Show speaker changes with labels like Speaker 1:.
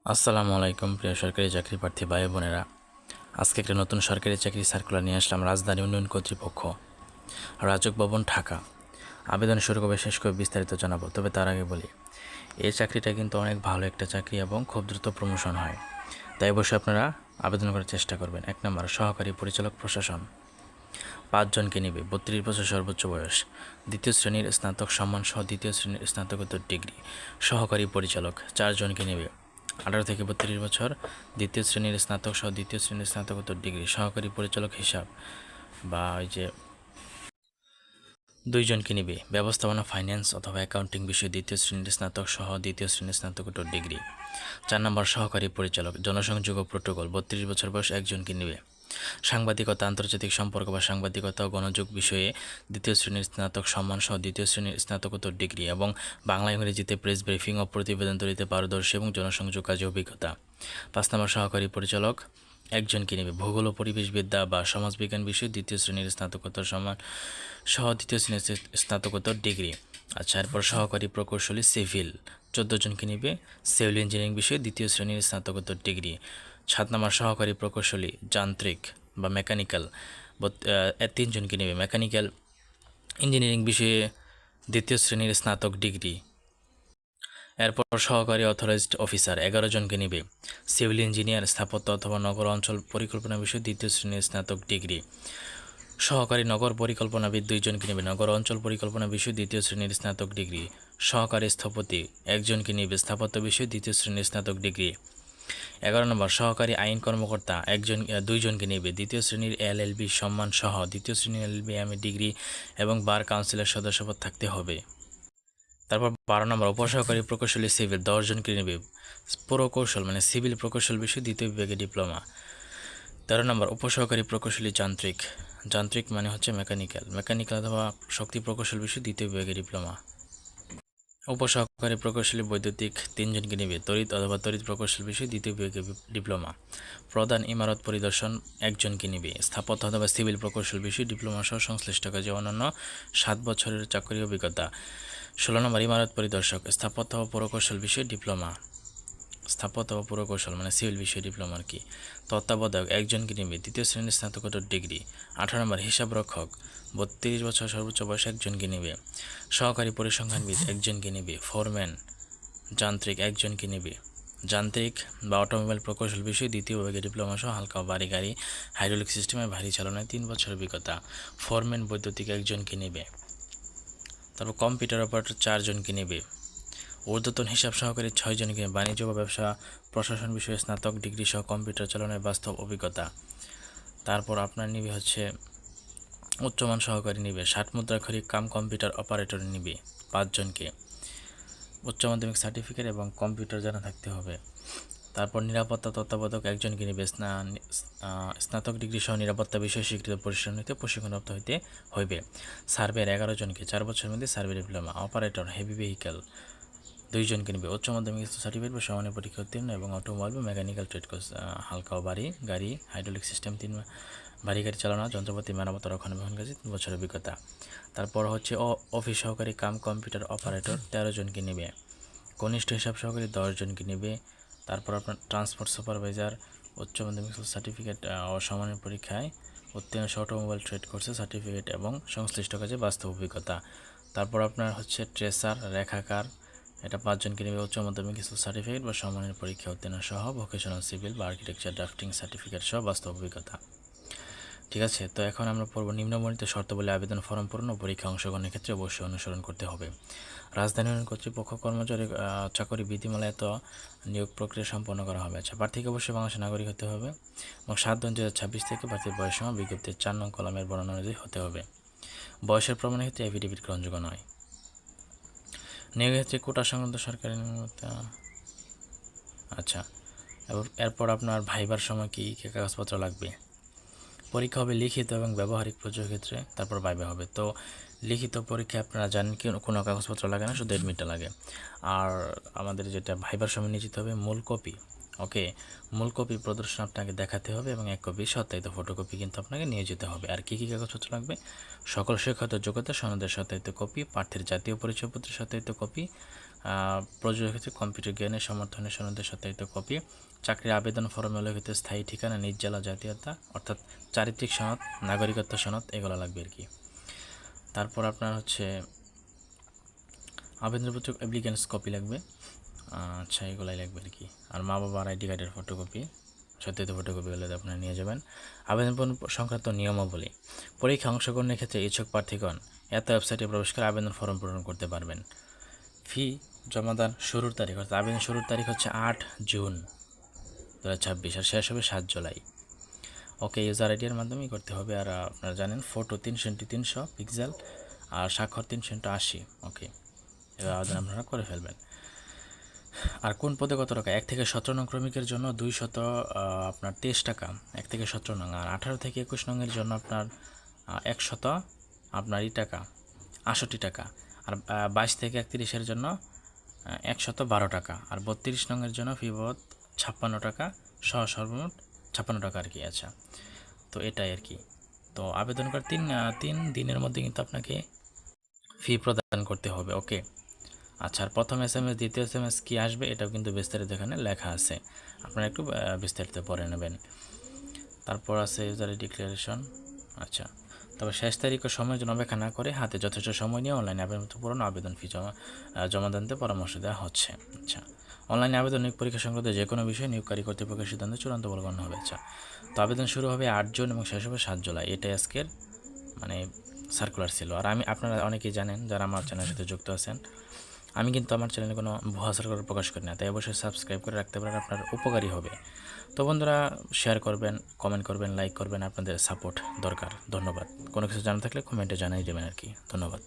Speaker 1: আসসালামু আলাইকুম প্রিয় সরকারি চাকরি প্রার্থী ভাই বোনেরা। আজকে একটা নতুন সরকারি চাকরি সার্কুলার নিয়ে আসলাম রাজধানী উন্নয়ন কর্তৃপক্ষ, রাজক ভবন, ঢাকা। আবেদন শুরু করবে, শেষ করে বিস্তারিত জানাবো। তবে তার আগে বলি, এই চাকরিটা কিন্তু অনেক ভালো একটা চাকরি এবং খুব দ্রুত প্রমোশন হয়। তাই অবশ্যই আপনারা আবেদন করার চেষ্টা করবেন। 1 নম্বর, সহকারী পরিচালক প্রশাসন। 5 জনকে নেবে, 32 বছর সর্বোচ্চ বয়স, দ্বিতীয় শ্রেণীর স্নাতক সম্মান সহ দ্বিতীয় শ্রেণীর স্নাতকোত্তর ডিগ্রি। সহকারী পরিচালক 4 জনকে নেবে, 18 থেকে 32 বছর, দ্বিতীয় শ্রেণীর স্নাতক সহ দ্বিতীয় শ্রেণীর স্নাতকোত্তর ডিগ্রি। সহকারী পরিচালক হিসাব বা ওই যে 2 জনকে নেবে, ব্যবস্থাপনা, ফাইন্যান্স অথবা অ্যাকাউন্টিং বিষয়ে দ্বিতীয় শ্রেণীর স্নাতক সহ দ্বিতীয় শ্রেণীর স্নাতকোত্তর ডিগ্রি। 4 নম্বর, সহকারী পরিচালক জনসংযোগ ও প্রোটোকল, 32 বছর বয়স, 1 জনকে নেবে। সাংবাদিকতা, আন্তর্জাতিক সম্পর্ক বা সাংবাদিকতা ও গণযোগ বিষয়ে দ্বিতীয় শ্রেণীর স্নাতক সম্মান সহ দ্বিতীয় শ্রেণীর স্নাতকোত্তর ডিগ্রি এবং বাংলা ইংরেজিতে প্রেস ব্রিফিং ও প্রতিবেদন তৈরিতে পারদর্শী এবং জনসংযোগ কাজে অভিজ্ঞতা। 5 নম্বর, সহকারী পরিচালক 1 জনকে নেবে, ভূগোল ও পরিবেশবিদ্যা বা সমাজবিজ্ঞান বিষয়ে দ্বিতীয় শ্রেণীর স্নাতকোত্তর সম্মান সহ দ্বিতীয় শ্রেণীর স্নাতকোত্তর ডিগ্রি। আচ্ছা, এরপর সহকারী প্রকৌশলী সিভিল 14 জনকে নেবে, সিভিল ইঞ্জিনিয়ারিং বিষয়ে দ্বিতীয় শ্রেণীর স্নাতকোত্তর ডিগ্রি। 7 নম্বর, সহকারী প্রকৌশলী যান্ত্রিক বা মেকানিক্যাল 3 জনকে নেবে, মেকানিক্যাল ইঞ্জিনিয়ারিং বিষয়ে দ্বিতীয় শ্রেণীর স্নাতক ডিগ্রি। এরপর সহকারী অথরাইজড অফিসার 11 জনকে নেবে, সিভিল ইঞ্জিনিয়ার, স্থাপত্য অথবা নগর অঞ্চল পরিকল্পনা বিষয়ে দ্বিতীয় শ্রেণীর স্নাতক ডিগ্রি। সহকারী নগর পরিকল্পনাবিদ 2 জনকে নেবে, নগর অঞ্চল পরিকল্পনা বিষয়ে দ্বিতীয় শ্রেণীর স্নাতক ডিগ্রি। সহকারী স্থপতি 1 জনকে নেবে, স্থাপত্য বিষয়ে দ্বিতীয় শ্রেণীর স্নাতক ডিগ্রি। 11 নম্বর, সহকারী আইন কর্মকর্তা 2 জনকে নেবে, দ্বিতীয় শ্রেণীর এলএলবি সম্মান সহ দ্বিতীয় শ্রেণীর এলএলবি এমএ ডিগ্রি এবং বার কাউন্সিলের সদস্যপদ থাকতে হবে। তারপর 12 নম্বর, উপসহকারী প্রকৌশলী সিভিল 10 জনকে নেবে, প্রকৌশল মানে সিভিল প্রকৌশল বিষয়ে দ্বিতীয় বিভাগে ডিপ্লোমা। 13 নম্বর, উপসহকারী প্রকৌশলী যান্ত্রিক, যান্ত্রিক মানে হচ্ছে মেকানিক্যাল অথবা শক্তি প্রকৌশল বিষয়ে দ্বিতীয় বিভাগে ডিপ্লোমা। উপসহকারী প্রকৌশলী বৈদ্যুতিক 3 জনকে নেবে, তড়িৎ অথবা তড়িৎ প্রকৌশল বিষয়ে দ্বিতীয় বিভাগে ডিপ্লোমা। প্রধান ইমারত পরিদর্শন 1 জনকে নেবে, স্থাপত্য অথবা সিভিল প্রকৌশল বিষয়ে ডিপ্লোমা সহ সংশ্লিষ্ট কাজে অন্যান্য 7 বছরের চাকরি অভিজ্ঞতা। 16 নম্বর, ইমারত পরিদর্শক, স্থাপত্য ও প্রকৌশল বিষয়ে ডিপ্লোমা, স্থাপত্য ও পুরকৌশল মানে সিভিল বিষয়ে ডিপ্লোমা আর কি। তত্ত্বাবধায়ক 1 জনকে নেবে, দ্বিতীয় শ্রেণীর স্নাতকোত্তর ডিগ্রি। 18 নম্বর, হিসাবরক্ষক 32 বছর সর্বোচ্চ বয়স, 1 জনকে নেবে। সহকারী পরিসংখ্যানবিদ 1 জনকে নেবে। ফোরম্যান যান্ত্রিক 1 জনকে নেবে, যান্ত্রিক বা অটোমোবাইল প্রকৌশল বিষয়ে দ্বিতীয় বিভাগে ডিপ্লোমা সহ হালকা ও ভারী গাড়ি হাইড্রোলিক সিস্টেমে ভারী চালনায় 3 বছর অভিজ্ঞতা। ফোরম্যান বৈদ্যুতিক 1 জনকে নেবে। তারপর কম্পিউটার অপারেটর 4 জনকে নেবে। ঊর্ধ্বতন হিসাব সহকারী 6 জনকে, বাণিজ্য বা ব্যবসা প্রশাসন বিষয়ে স্নাতক ডিগ্রি সহ কম্পিউটার চালনায় বাস্তব অভিজ্ঞতা। তারপর আপনার নিবে হচ্ছে উচ্চমান সহকারী নিবে, 60 মুদ্রাক্ষরিক কাম কম্পিউটার অপারেটর নিবে 5 জনকে, উচ্চ মাধ্যমিক সার্টিফিকেট এবং কম্পিউটার জানা থাকতে হবে। তারপর নিরাপত্তা তত্ত্বাবধায়ক 1 জনকে নিবে, স্নাতক ডিগ্রি সহ নিরাপত্তা বিষয়ে স্বীকৃত প্রতিষ্ঠান হইতে প্রশিক্ষণপ্রাপ্ত হইতে হইবে। সার্ভের 11 জনকে, 4 বছরের মধ্যে survey diploma. Operator heavy vehicle 2 জনকে নেবে, উচ্চ মাধ্যমিক সার্টিফিকেট বা সমানের পরীক্ষা উত্তীর্ণ এবং অটোমোবাইল বা মেকানিক্যাল ট্রেড কোর্স, হালকা ও ভারী গাড়ি হাইড্রোলিক সিস্টেম 3 ভারী গাড়ি চালানো, যন্ত্রপাতি মেরামত রক্ষণাবেক্ষণ কাজে 3 বছরের অভিজ্ঞতা। তারপর হচ্ছে অফিস সহকারী কাম কম্পিউটার অপারেটর 13 জনকে নেবে, কনিষ্ঠ হিসাব সহকারী 10 জনকে নেবে। তারপর আপনার ট্রান্সপোর্ট সুপারভাইজার উচ্চ মাধ্যমিক সার্টিফিকেট ও সমানের পরীক্ষায় উত্তীর্ণ অটোমোবাইল ট্রেড কোর্সে সার্টিফিকেট এবং সংশ্লিষ্ট কাজে বাস্তব অভিজ্ঞতা। তারপর আপনার হচ্ছে ট্রেসার রেখাকার, এটা 5 জনকে নেবে, উচ্চ মাধ্যমিক সার্টিফিকেট বা সমানের পরীক্ষা উত্তীর্ণ সহ ভোকেশনাল সিভিল বা আর্কিটেকচার ড্রাফটিং সার্টিফিকেট সহ বাস্তব অভিজ্ঞতা। ঠিক আছে, তো এখন আমরা পড়ব নিম্নবর্ণিত শর্তাবলী আবেদন ফর্ম পূরণ ও পরীক্ষা অংশগ্রহণের ক্ষেত্রে অবশ্যই অনুসরণ করতে হবে। রাজধানী উন্নয়ন কর্তৃপক্ষ কর্মচারী চাকরি বিধিমালায় তো নিয়োগ প্রক্রিয়া সম্পন্ন করা হবে। আচ্ছা, প্রার্থীকে অবশ্যই বাংলাদেশের নাগরিক হতে হবে এবং 7/2026 থেকে প্রার্থীর বয়স সীমা বিজ্ঞপ্তির 4 নং কলামের বর্ণনা অনুযায়ী হতে হবে। বয়সের প্রমাণের ক্ষেত্রে এফিডেভিট গ্রহণযোগ্য নয়। নিয়োগের ক্ষেত্রে কোটা সংক্রান্ত সরকারি নিয়মিত। আচ্ছা, এরপর আপনার ভাইবার সময় কী কী কাগজপত্র লাগবে। পরীক্ষা হবে লিখিত এবং ব্যবহারিক প্রযোগের ক্ষেত্রে, তারপর ভাইবা হবে। তো লিখিত পরীক্ষায় আপনারা জানেন কি কোনো কাগজপত্র লাগে না, শুধু অ্যাডমিটটা লাগে। আর আমাদের যেটা ভাইবার সময় নিয়ে যেতে হবে মূল কপি, ওকে, মূল কপি প্রদর্শন আপনাকে দেখাতে হবে এবং 1 কপি সত্যায়িত ফটোকপি কিন্তু আপনাকে নিয়ে যেতে হবে। আর কী কী কাগজপত্র লাগবে, সকল শিক্ষাগত যোগ্যতা সনদের সত্যায়িত কপি, প্রার্থীর জাতীয় পরিচয়পত্রের সত্যায়িত কপি, প্রযোজক হচ্ছে কম্পিউটার জ্ঞানের সমর্থনের সনদের সত্যায়িত কপি, চাকরির আবেদন ফর্মে উল্লেখিত স্থায়ী ঠিকানা, নিজ জেলা, জাতীয়তা অর্থাৎ চারিত্রিক সনদ, নাগরিকত্ব সনদ এগুলো লাগবে আর কি। তারপর আপনার হচ্ছে আবেদনপত্র অ্যাপ্লিকেন্টস কপি লাগবে, আচ্ছা এগুলাই লাগবে আর কি। আর মা বাবার আইডি কার্ডের ফটোকপি, সত্যায়িত ফটোকপি হলে আপনারা নিয়ে যাবেন। আবেদন সংক্রান্ত নিয়মাবলী, পরীক্ষা অংশগ্রহণের ক্ষেত্রে ইচ্ছুক প্রার্থীগণ এত ওয়েবসাইটে প্রবেশ করে আবেদন ফর্ম পূরণ করতে পারবেন। ফি জমাদান শুরুর তারিখ অর্থাৎ আবেদন শুরুর তারিখ হচ্ছে 8 জুন 2026 আর শেষ হবে 7 জুলাই। ওকে, ইউজার আইডির মাধ্যমেই করতে হবে। আর আপনারা জানেন ফটো 300x300 পিক্সেল আর স্বাক্ষর 380। ওকে, এবার আবেদন আপনারা করে ফেলবেন। আর কোন পদে কত টাকা? 1 থেকে 17 নং ক্রমিকের জন্য 200 আপনার 23 টাকা 1 থেকে 17 নং। আর 18 থেকে 21 নংয়ের জন্য আপনার 100 আপনার টাকা 68 টাকা। আর 22 থেকে 31-এর জন্য 112 টাকা। আর 32 নংয়ের জন্য ফি বাবদ 56 টাকা সর্বমোট 56 টাকা আর কি। আচ্ছা, তো এটাই আর কি। তো আবেদন করার 3 দিনের মধ্যে কিন্তু আপনাকে ফি প্রদান করতে হবে। ওকে, আচ্ছা, আর প্রথম SMS দ্বিতীয় SMS কি আসবে এটাও কিন্তু বিস্তারিত এখানে লেখা আছে, আপনারা একটু বিস্তারিত পড়ে নেবেন। তারপর আছে ইউজার ডিক্লারেশন। আচ্ছা, তবে শেষ তারিখ ও সময়ের জন্য অপেক্ষা না করে হাতে যথেষ্ট সময় নিয়ে অনলাইনে আবেদন পূরণ আবেদন ফি জমা দিতে পরামর্শ দেওয়া হচ্ছে। আচ্ছা, অনলাইনে আবেদন নিয়োগ পরীক্ষা সংক্রান্ত যে কোনো বিষয়ে নিয়োগকারী কর্তৃপক্ষের সিদ্ধান্ত চূড়ান্ত বলে গণ্য হবে। আচ্ছা, তো আবেদন শুরু হবে 8 জুন এবং শেষ হবে 7 জুলাই। এটাই আজকের মানে সার্কুলার ছিল। আর আপনারা অনেকেই জানেন যারা আমার চ্যানেলের সাথে যুক্ত আছেন, আমি কিন্তু আমার চ্যানেলে কোনো ভুয়া সার্কুলার প্রকাশ করি না, তাই অবশ্যই সাবস্ক্রাইব করে রাখতে পারেন, আপনার উপকারী হবে। তো বন্ধুরা, শেয়ার করবেন, কমেন্ট করবেন, লাইক করবেন, আপনাদের সাপোর্ট দরকার। ধন্যবাদ। কোনো কিছু জানা থাকলে কমেন্টে জানাই দেবেন আর কি। ধন্যবাদ।